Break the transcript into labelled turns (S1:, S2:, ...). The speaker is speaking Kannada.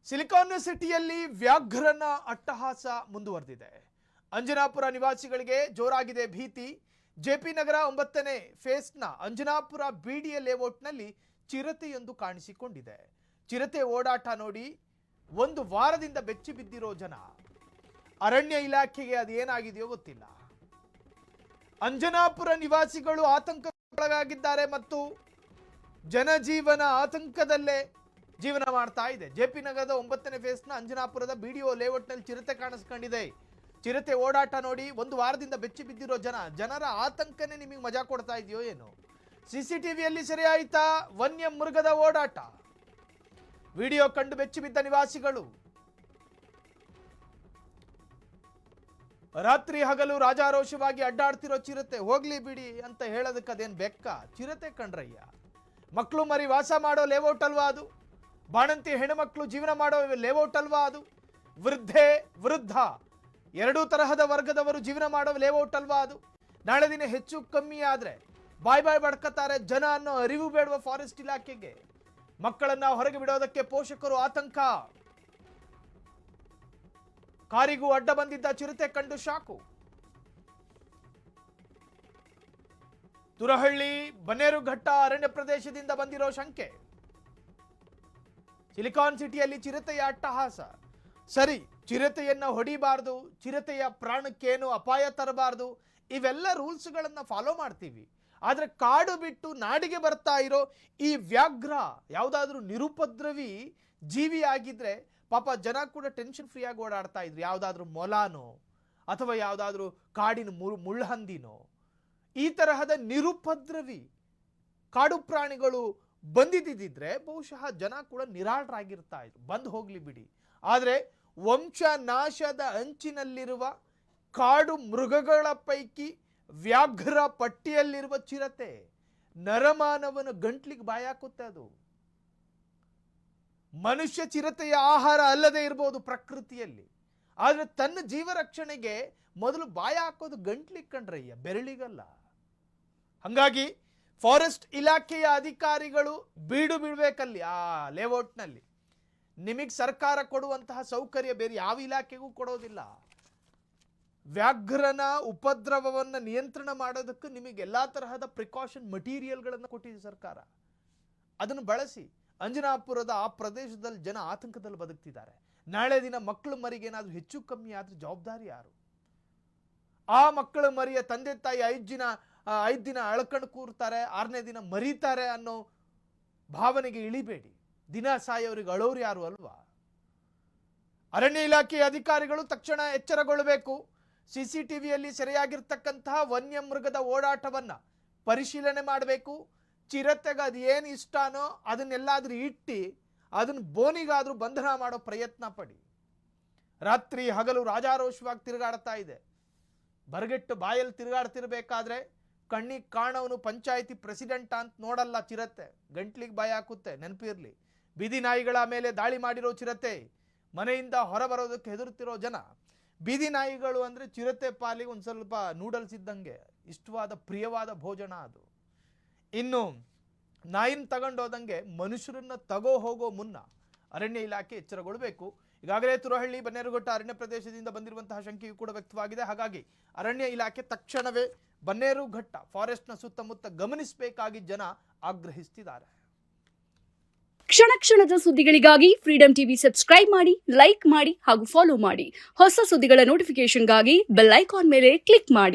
S1: ಸಿಲಿಕಾನ್ ಸಿಟಿಯಲ್ಲಿ ವ್ಯಾಘ್ರನ ಅಟ್ಟಹಾಸ ಮುಂದುವರೆದಿದೆ. ಅಂಜನಾಪುರ ನಿವಾಸಿಗಳಿಗೆ ಜೋರಾಗಿದೆ ಭೀತಿ. ಜೆಪಿ ನಗರ 9ನೇ ಫೇಸ್ನ ಅಂಜನಾಪುರ ಬಿಡಿಎ ಲೇಔಟ್ನಲ್ಲಿ ಚಿರತೆಯೊಂದು ಕಾಣಿಸಿಕೊಂಡಿದೆ. ಚಿರತೆ ಓಡಾಟ ನೋಡಿ ಒಂದು ವಾರದಿಂದ ಬೆಚ್ಚಿ ಬಿದ್ದಿರೋ ಜನ. ಅರಣ್ಯ ಇಲಾಖೆಗೆ ಅದೇನಾಗಿದೆಯೋ ಗೊತ್ತಿಲ್ಲ. ಅಂಜನಾಪುರ ನಿವಾಸಿಗಳು ಆತಂಕಕ್ಕೊಳಗಾಗಿದ್ದಾರೆ ಮತ್ತು ಜನಜೀವನ ಆತಂಕದಲ್ಲೇ ಜೀವನ ಮಾಡ್ತಾ ಇದೆ. ಜೆಪಿ ನಗರದ 9ನೇ ಫೇಸ್ನ ಅಂಜನಾಪುರದ ಬಿಡಿಒ ಲೇಔಟ್ನಲ್ಲಿ ಚಿರತೆ ಕಾಣಿಸ್ಕೊಂಡಿದೆ. ಚಿರತೆ ಓಡಾಟ ನೋಡಿ ಒಂದು ವಾರದಿಂದ ಬೆಚ್ಚಿ ಬಿದ್ದಿರೋ ಜನರ ಆತಂಕನೇ ನಿಮಗೆ ಮಜಾ ಕೊಡ್ತಾ ಇದೆಯೋ ಏನೋ. ಸಿಸಿಟಿವಿಯಲ್ಲಿ ಸೆರೆ ಆಯ್ತಾ ವನ್ಯ ಮೃಗದ ಓಡಾಟ. ವಿಡಿಯೋ ಕಂಡು ಬೆಚ್ಚಿ ಬಿದ್ದ ನಿವಾಸಿಗಳು. ರಾತ್ರಿ ಹಗಲು ರಾಜಾರೋಷವಾಗಿ ಅಡ್ಡಾಡ್ತಿರೋ ಚಿರತೆ ಹೋಗ್ಲಿ ಬಿಡಿ ಅಂತ ಹೇಳೋದಕ್ಕೆ ಅದೇನು ಬೆಕ್ಕ? ಚಿರತೆ ಕಂಡ್ರಯ್ಯ. ಮಕ್ಕಳು ಮರಿ ವಾಸ ಮಾಡೋ ಲೇಔಟ್ ಅಲ್ವಾ ಅದು? ಬಾಣಂತಿ ಹೆಣ್ಣುಮಕ್ಕಳು ಜೀವನ ಮಾಡೋ ಲೇಔಟ್ ಅಲ್ವಾ ಅದು? ವೃದ್ಧ ಎರಡೂ ತರಹದ ವರ್ಗದವರು ಜೀವನ ಮಾಡೋ ಲೇಔಟ್ ಅಲ್ವಾ ಅದು? ನಾಳೆ ದಿನ ಹೆಚ್ಚು ಕಮ್ಮಿ ಆದ್ರೆ ಬಾಯ್ ಬಡ್ಕತ್ತಾರೆ ಜನ ಅನ್ನೋ ಅರಿವು ಬೇಡುವ ಫಾರೆಸ್ಟ್ ಇಲಾಖೆಗೆ. ಮಕ್ಕಳನ್ನ ಹೊರಗೆ ಬಿಡೋದಕ್ಕೆ ಪೋಷಕರು ಆತಂಕ. ಕಾರಿಗೂ ಅಡ್ಡ ಬಂದಿದ್ದ ಚಿರತೆ ಕಂಡು ಶಾಕು. ತುರಹಳ್ಳಿ ಬನ್ನೇರುಘಟ್ಟ ಅರಣ್ಯ ಪ್ರದೇಶದಿಂದ ಬಂದಿರೋ ಶಂಕೆ. ಸಿಲಿಕಾನ್ ಸಿಟಿಯಲ್ಲಿ ಚಿರತೆಯ ಅಟ್ಟಹಾಸ. ಸರಿ, ಚಿರತೆಯನ್ನ ಹೊಡಿಬಾರ್ದು, ಚಿರತೆಯ ಪ್ರಾಣಕ್ಕೇನು ಅಪಾಯ ತರಬಾರ್ದು, ಇವೆಲ್ಲ ರೂಲ್ಸ್ಗಳನ್ನ ಫಾಲೋ ಮಾಡ್ತೀವಿ. ಆದ್ರೆ ಕಾಡು ಬಿಟ್ಟು ನಾಡಿಗೆ ಬರ್ತಾ ಇರೋ ಈ ವ್ಯಾಘ್ರ ಯಾವುದಾದ್ರೂ ನಿರುಪದ್ರವಿ ಜೀವಿ ಆಗಿದ್ರೆ ಪಾಪ ಜನ ಕೂಡ ಟೆನ್ಷನ್ ಫ್ರೀ ಆಗಿ ಓಡಾಡ್ತಾ ಇದ್ರು. ಯಾವುದಾದ್ರೂ ಮೊಲಾನೋ ಅಥವಾ ಯಾವುದಾದ್ರೂ ಕಾಡಿನ ಮುಳ್ಳಹಂದಿನೋ ಈ ತರಹದ ನಿರುಪದ್ರವಿ ಕಾಡು ಪ್ರಾಣಿಗಳು ಬಂದಿದ್ದಿದ್ರೆ ಬಹುಶಃ ಜನ ಕೂಡ ನಿರಾಳರಾಗಿರ್ತಾ ಇದ್ರು, ಬಂದು ಹೋಗ್ಲಿ ಬಿಡಿ. ಆದರೆ ವಂಶ ನಾಶದ ಅಂಚಿನಲ್ಲಿರುವ ಕಾಡು ಮೃಗಗಳ ಪೈಕಿ ವ್ಯಾಘ್ರ ಪಟ್ಟಿಯಲ್ಲಿರುವ ಚಿರತೆ ನರಮಾನವನ ಗಂಟ್ಲಿಗೆ ಬಾಯಾಕುತ್ತೆ. ಅದು ಮನುಷ್ಯ ಚಿರತೆಯ ಆಹಾರ ಅಲ್ಲದೆ ಇರಬಹುದು ಪ್ರಕೃತಿಯಲ್ಲಿ, ಆದರೆ ತನ್ನ ಜೀವ ರಕ್ಷಣೆಗೆ ಮೊದಲು ಬಾಯ ಹಾಕೋದು ಗಂಟ್ಲಿಗೆ ಕಂಡ್ರಯ್ಯ, ಬೆರಳಿಗಲ್ಲ. ಹಂಗಾಗಿ ಫಾರೆಸ್ಟ್ ಇಲಾಖೆಯ ಅಧಿಕಾರಿಗಳು ಬೀಡು ಬಿಡ್ಬೇಕಲ್ಲಿ ಆ ಲೇಔಟ್ನಲ್ಲಿ. ನಿಮಗೆ ಸರ್ಕಾರ ಕೊಡುವಂತಹ ಸೌಕರ್ಯ ಬೇರೆ ಯಾವ ಇಲಾಖೆಗೂ ಕೊಡೋದಿಲ್ಲ. ವ್ಯಾಘ್ರನ ಉಪದ್ರವವನ್ನು ನಿಯಂತ್ರಣ ಮಾಡೋದಕ್ಕೆ ನಿಮಗೆ ಎಲ್ಲಾ ತರಹದ ಪ್ರಿಕಾಷನ್ ಮಟೀರಿಯಲ್ಗಳನ್ನು ಕೊಟ್ಟಿದೆ ಸರ್ಕಾರ. ಅದನ್ನು ಬಳಸಿ. ಅಂಜನಾಪುರದ ಆ ಪ್ರದೇಶದಲ್ಲಿ ಜನ ಆತಂಕದಲ್ಲಿ ಬದುಕ್ತಿದ್ದಾರೆ. ನಾಳೆ ದಿನ ಮಕ್ಕಳು ಮರಿಗೆ ಏನಾದರೂ ಹೆಚ್ಚು ಕಮ್ಮಿ ಆದ್ರೆ ಜವಾಬ್ದಾರಿ ಯಾರು? ಆ ಮಕ್ಕಳ ಮರಿಯ ತಂದೆ ತಾಯಿ 5 ದಿನ ಅಳ್ಕೊಂಡು ಕೂರ್ತಾರೆ, 6ನೇ ದಿನ ಮರೀತಾರೆ ಅನ್ನೋ ಭಾವನೆಗೆ ಇಳಿಬೇಡಿ. ದಿನ ಸಾಯೋರಿಗೆ ಅಳೋರು ಯಾರು ಅಲ್ವಾ? ಅರಣ್ಯ ಇಲಾಖೆಯ ಅಧಿಕಾರಿಗಳು ತಕ್ಷಣ ಎಚ್ಚರಗೊಳ್ಳಬೇಕು. ಸಿಸಿಟಿವಿಯಲ್ಲಿ ಸೆರೆಯಾಗಿರ್ತಕ್ಕಂತಹ ವನ್ಯ ಮೃಗದ ಓಡಾಟವನ್ನ ಪರಿಶೀಲನೆ ಮಾಡಬೇಕು. ಚಿರತೆಗೆ ಅದು ಏನು ಇಷ್ಟನೋ ಅದನ್ನೆಲ್ಲಾದ್ರೂ ಇಟ್ಟು ಅದನ್ನ ಬೋನಿಗಾದ್ರೂ ಬಂಧನ ಮಾಡೋ ಪ್ರಯತ್ನ ಪಡಿ. ರಾತ್ರಿ ಹಗಲು ರಾಜಾರೋಷವಾಗಿ ತಿರುಗಾಡ್ತಾ ಇದೆ. ಬರಗೆಟ್ಟು ಬಾಯಲ್ಲಿ ತಿರುಗಾಡ್ತಿರ್ಬೇಕಾದ್ರೆ ಕಣ್ಣಿಗೆ ಕಾಣವನು ಪಂಚಾಯಿತಿ ಪ್ರೆಸಿಡೆಂಟ್ ಅಂತ ನೋಡಲ್ಲ ಚಿರತೆ, ಗಂಟ್ಲಿಗೆ ಬಾಯಿ ಹಾಕುತ್ತೆ, ನೆನಪಿರ್ಲಿ. ಬೀದಿ ನಾಯಿಗಳ ಮೇಲೆ ದಾಳಿ ಮಾಡಿರೋ ಚಿರತೆ, ಮನೆಯಿಂದ ಹೊರ ಬರೋದಕ್ಕೆ ಹೆದರುತ್ತಿರೋ ಜನ. ಬೀದಿ ನಾಯಿಗಳು ಅಂದ್ರೆ ಚಿರತೆ ಪಾಲಿಗೆ ಒಂದು ಸ್ವಲ್ಪ ನೂಡಲ್ಸ್ ಇದ್ದಂಗೆ ಇಷ್ಟವಾದ ಪ್ರಿಯವಾದ ಭೋಜನ ಅದು. ಇನ್ನು ನಾಯಿನ ತಗೊಂಡೋದಂಗೆ ಮನುಷ್ಯರನ್ನ ತಗೋ ಹೋಗೋ ಮುನ್ನ ಅರಣ್ಯ ಇಲಾಖೆ ಎಚ್ಚರಗೊಳ್ಳಬೇಕು. ಈಗಾಗಲೇ ತುರಹಳ್ಳಿ ಬನ್ನೇರುಘಟ್ಟ ಅರಣ್ಯ ಪ್ರದೇಶದಿಂದ ಬಂದಿರುವಂತಹ ಶಂಕೆಯೂ ಕೂಡ ವ್ಯಕ್ತವಾಗಿದೆ. ಹಾಗಾಗಿ ಅರಣ್ಯ ಇಲಾಖೆ ತಕ್ಷಣವೇ ಬನ್ನೇರುಘಟ್ಟ ಫಾರೆಸ್ಟ್ನ ಸುತ್ತಮುತ್ತ ಗಮನಿಸಬೇಕಾಗಿ ಜನ ಆಗ್ರಹಿಸುತ್ತಿದ್ದಾರೆ.
S2: ಕ್ಷಣ ಕ್ಷಣದ ಸುದ್ದಿಗಳಿಗಾಗಿ ಫ್ರೀಡಂ ಟಿವಿ ಸಬ್ಸ್ಕ್ರೈಬ್ ಮಾಡಿ, ಲೈಕ್ ಮಾಡಿ ಹಾಗೂ ಫಾಲೋ ಮಾಡಿ. ಹೊಸ ಸುದ್ದಿಗಳ ನೋಟಿಫಿಕೇಶನ್ಗಾಗಿ ಬೆಲ್ ಐಕಾನ್ ಮೇಲೆ ಕ್ಲಿಕ್ ಮಾಡಿ.